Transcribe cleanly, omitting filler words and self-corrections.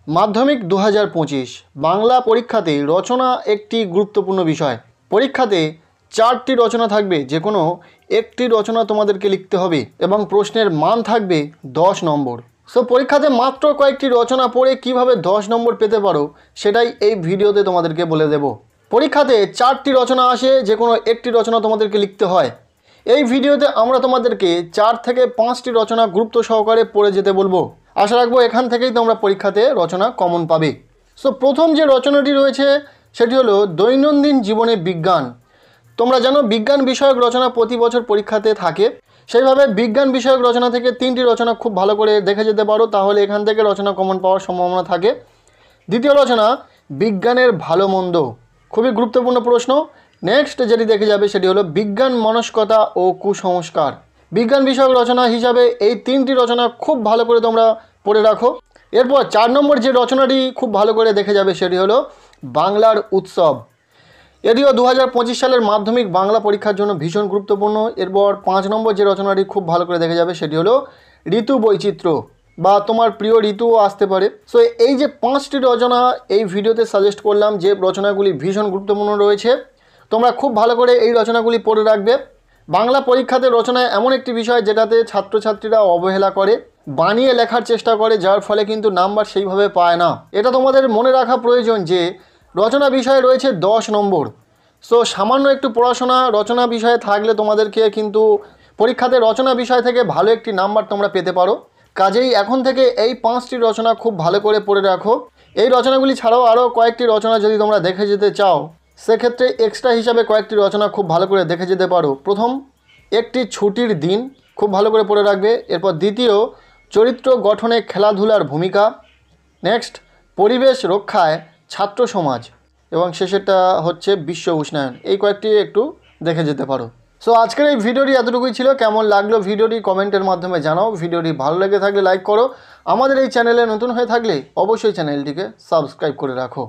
মাধ্যমিক 2025 বাংলা পরীক্ষাতে রচনা একটি গুরুত্বপূর্ণ বিষয়। পরীক্ষাতে 4টি রচনা থাকবে, যে কোনো একটি রচনা তোমাদেরকে লিখতে হবে এবং প্রশ্নের মান থাকবে 10 নম্বর। সো পরীক্ষাতে মাত্র কয়েকটি রচনা পড়ে কিভাবে 10 নম্বর পেতে পারো সেটাই এই ভিডিওতে তোমাদেরকে বলে দেব। পরীক্ষাতে 4টি রচনা আসে, যে কোনো একটি রচনা তোমাদেরকে লিখতে হয়। এই ভিডিওতে আমরা তোমাদেরকে 4 থেকে 5টি রচনা গুরুত্ব সহকারে পড়ে যেতে বলবো। আশা রাখবো এখান থেকেই তোমরা পরীক্ষাতে রচনা কমন পাবে। সো প্রথম যে রচনাটি রয়েছে সেটি হলো দৈনন্দিন জীবনে বিজ্ঞান। তোমরা জানো বিজ্ঞান বিষয়ক রচনা প্রতি বছর পরীক্ষাতে থাকে, সেইভাবে বিজ্ঞান বিষয়ক রচনা থেকে 3টি রচনা খুব ভালো করে দেখে যেতে পারো, তাহলে এখান থেকে রচনা কমন পাওয়ার সম্ভাবনা থাকে। দ্বিতীয় রচনা বিজ্ঞানের ভালো মন্দ, খুবই গুরুত্বপূর্ণ প্রশ্ন। নেক্সট যেটি দেখে যাবে সেটি হলো বিজ্ঞান মনস্কতা ও কুসংস্কার। বিজ্ঞান বিষয়ক রচনা হিসাবে এই 3টি রচনা খুব ভালো করে তোমরা পড়ে রাখো। এরপর 4 নম্বর যে রচনাটি খুব ভালো করে দেখে যাবে সেটি হলো বাংলার উৎসব। এটিও 2025 সালের মাধ্যমিক বাংলা পরীক্ষার জন্য ভীষণ গুরুত্বপূর্ণ। এরপর 5 নম্বর যে রচনাটি খুব ভালো করে দেখে যাবে সেটি হলো ঋতু বৈচিত্র্য, বা তোমার প্রিয় ঋতুও আসতে পারে। সো এই যে 5টি রচনা এই ভিডিওতে সাজেস্ট করলাম, যে রচনাগুলি ভীষণ গুরুত্বপূর্ণ রয়েছে, তোমরা খুব ভালো করে এই রচনাগুলি পড়ে রাখবে। বাংলা পরীক্ষাতে রচনা এমন একটি বিষয় যেটাতে ছাত্রছাত্রীরা অবহেলা করে, বানিয়ে লেখার চেষ্টা করে, যার ফলে কিন্তু নাম্বার সেইভাবে পায় না। এটা তোমাদের মনে রাখা প্রয়োজন যে রচনা বিষয়ে রয়েছে 10 নম্বর। সো সামান্য একটু পড়াশোনা রচনা বিষয়ে থাকলে তোমাদেরকে কিন্তু পরীক্ষাতে রচনা বিষয় থেকে ভালো একটি নাম্বার তোমরা পেতে পারো। কাজেই এখন থেকে এই 5টি রচনা খুব ভালো করে পড়ে রাখো। এই রচনাগুলি ছাড়াও আরও কয়েকটি রচনা যদি তোমরা দেখে যেতে চাও, সেক্ষেত্রে এক্সট্রা হিসাবে কয়েকটি রচনা খুব ভালো করে দেখে যেতে পারো। প্রথম, একটি ছুটির দিন, খুব ভালো করে পড়ে রাখবে। এরপর দ্বিতীয়, চরিত্র গঠনে খেলাধুলার ভূমিকা। নেক্সট, পরিবেশ রক্ষায় ছাত্র সমাজ। এবং শেষেরটা হচ্ছে বিশ্ব উষ্ণায়ন। এই কয়েকটি একটু দেখে যেতে পারো। সো আজকের এই ভিডিওটি এতটুকুই ছিল। কেমন লাগলো ভিডিওটি কমেন্টের মাধ্যমে জানাও। ভিডিওটি ভালো লেগে থাকলে লাইক করো। আমাদের এই চ্যানেলে নতুন হয়ে থাকলে অবশ্যই চ্যানেলটিকে সাবস্ক্রাইব করে রাখো।